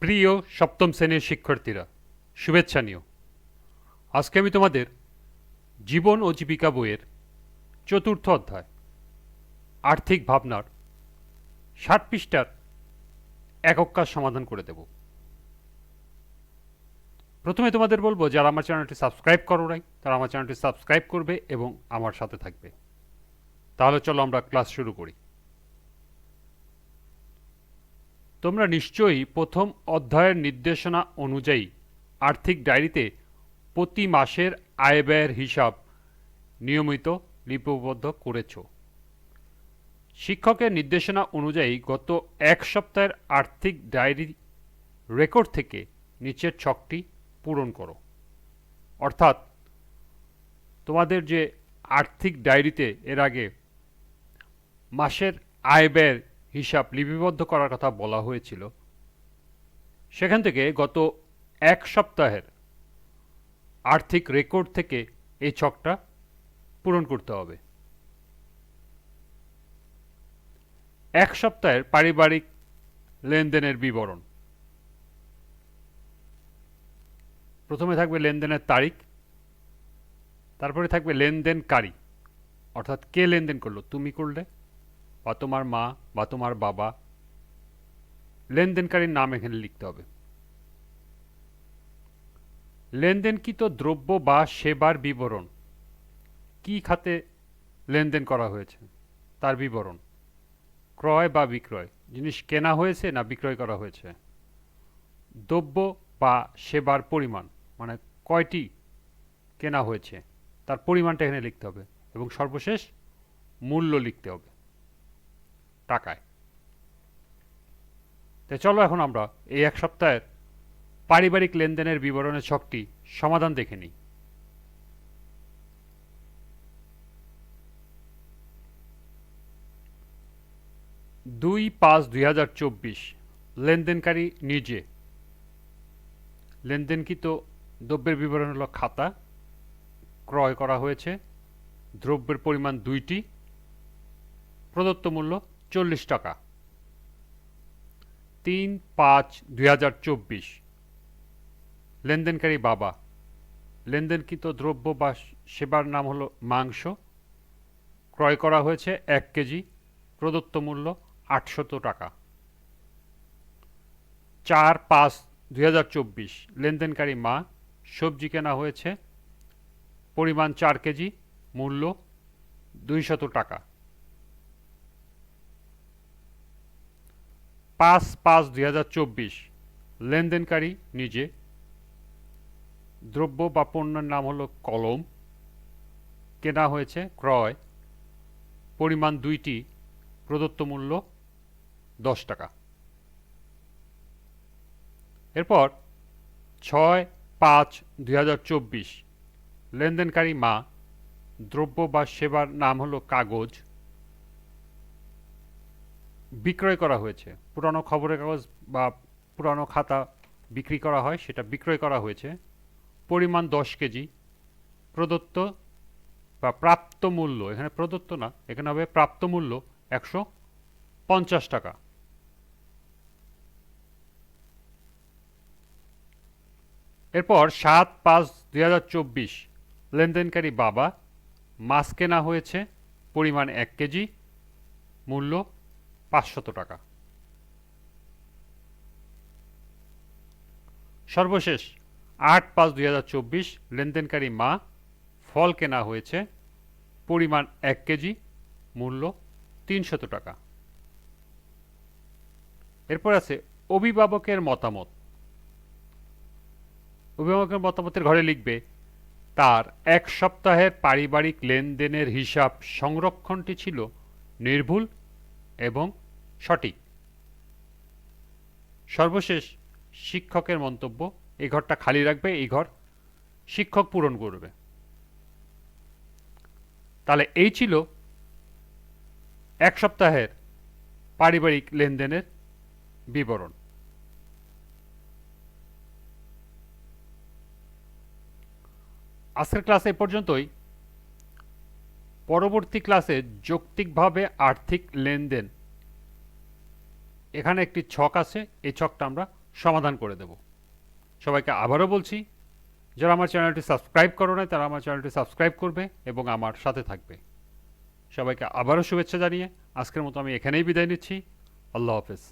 প্রিয় সপ্তম শ্রেণীর শিক্ষার্থীরা, শুভেচ্ছা নিও। আজকে আমি তোমাদের জীবন ও জীবিকা বইয়ের চতুর্থ অধ্যায় আর্থিক ভাবনার ৬০ পৃষ্ঠার একক কাজ সমাধান করে দেব। প্রথমে তোমাদের বলবো, যারা আমার চ্যানেলটি সাবস্ক্রাইব করো নাই তারা আমার চ্যানেলটি সাবস্ক্রাইব করবে এবং আমার সাথে থাকবে। তাহলে চলো আমরা ক্লাস শুরু করি। তোমরা নিশ্চয়ই প্রথম অধ্যায়ের নির্দেশনা অনুযায়ী আর্থিক ডায়েরিতে প্রতি মাসের আয় ব্যয়ের হিসাব নিয়মিত লিপিবদ্ধ করেছ। শিক্ষকের নির্দেশনা অনুযায়ী গত এক সপ্তাহের আর্থিক ডায়েরি রেকর্ড থেকে নিচের ছকটি পূরণ করো। অর্থাৎ তোমাদের যে আর্থিক ডায়েরিতে এর আগে মাসের আয় ব্যয়ের হিসাব লিপিবদ্ধ করার কথা বলা হয়েছিল, সেখান থেকে গত এক সপ্তাহের আর্থিক রেকর্ড থেকে এই ছকটা পূরণ করতে হবে। এক সপ্তাহের পারিবারিক লেনদেনের বিবরণ। প্রথমে থাকবে লেনদেনের তারিখ, তারপরে থাকবে লেনদেনকারী, অর্থাৎ কে লেনদেন করলো, তুমি করলে বা তোমার মা বা তোমার বাবা। লেনদেনকারীর নাম এখানে লিখতে হবে। লেনদেনকৃত দ্রব্য বা সেবার বিবরণ, কি খাতে লেনদেন করা হয়েছে তার বিবরণ। ক্রয় বা বিক্রয়, জিনিস কেনা হয়েছে না বিক্রয় করা হয়েছে। দ্রব্য বা সেবার পরিমাণ, মানে কয়টি কেনা হয়েছে তার পরিমাণটা এখানে লিখতে হবে। এবং সর্বশেষ মূল্য লিখতে হবে টাকায়। তো চলো এখন আমরা এই এক সপ্তাহের পারিবারিক লেনদেনের বিবরণের ছকটি সমাধান দেখে নিই। ২/৫/২০২৪ লেনদেনকারী নিজে। লেনদেনকৃত দ্রব্যের বিবরণ হলো খাতা, ক্রয় করা হয়েছে, দ্রব্যের পরিমাণ ২টি, প্রদত্ত মূল্য ৪০ টাকা। ৩/৫/২০২৪ লেনদেনকারী বাবা। লেনদেনকৃত দ্রব্য বা সেবার নাম হলো মাংস, ক্রয় করা হয়েছে ১ কেজি, প্রদত্ত মূল্য ৮০০ টাকা। ৪/৫/২০২৪ লেনদেনকারী মা। সবজি কেনা হয়েছে, পরিমাণ ৪ কেজি, মূল্য ২০০ টাকা। ৫/৫/২০২৪ লেনদেনকারী নিজে। দ্রব্য বা পণ্যের নাম হলো কলম, কেনা হয়েছে ক্রয়, পরিমাণ ২টি, প্রদত্ত মূল্য ১০ টাকা। এরপর ৬/৫/২০২৪ লেনদেনকারী মা। দ্রব্য বা সেবার নাম হলো কাগজ, বিক্রয় করা হয়েছে। পুরানো খবরের কাগজ বা পুরানো খাতা বিক্রি করা হয়, সেটা বিক্রয় করা হয়েছে। পরিমাণ ১০ কেজি, প্রদত্ত বা প্রাপ্ত মূল্য, এখানে প্রদত্ত না, এখানে হবে প্রাপ্ত মূল্য ১৫০ টাকা। এরপর ৭/৫/২০২৪ লেনদেনকারী বাবা। মাছ কেনা হয়েছে, পরিমাণ ১ কেজি, মূল্য ৫০০ টাকা। সর্বশেষ ৮/৫/২০২৪ লেনদেনকারী মা। ফল কেনা হয়েছে, পরিমাণ ১ কেজি, মূল্য ৩০০ টাকা। এরপর আছে অভিভাবকের মতামত। অভিভাবকের মতামতের ঘরে লিখবে তার এক সপ্তাহের পারিবারিক লেনদেনের হিসাব সংরক্ষণটি ছিল নির্ভুল এবং সঠিক। সর্বশেষ শিক্ষকের মন্তব্য, এই ঘরটা খালি রাখবে, এই ঘর শিক্ষক পূরণ করবে। তাহলে এই ছিল এক সপ্তাহের পারিবারিক লেনদেনের বিবরণ। আজকের ক্লাস এই পর্যন্তই। পরবর্তী ক্লাসে যৌক্তিকভাবে আর্থিক লেনদেন, এখানে একটি ছক আছে, এই ছকটা আমরা সমাধান করে দেব। সবাইকে আবারও বলছি, যারা আমার চ্যানেলটি সাবস্ক্রাইব করো না তারা আমার চ্যানেলটি সাবস্ক্রাইব করবে এবং আমার সাথে থাকবে। সবাইকে আবারও শুভেচ্ছা জানিয়ে আজকের মতো আমি এখানেই বিদায় নিচ্ছি। আল্লাহ হাফেজ।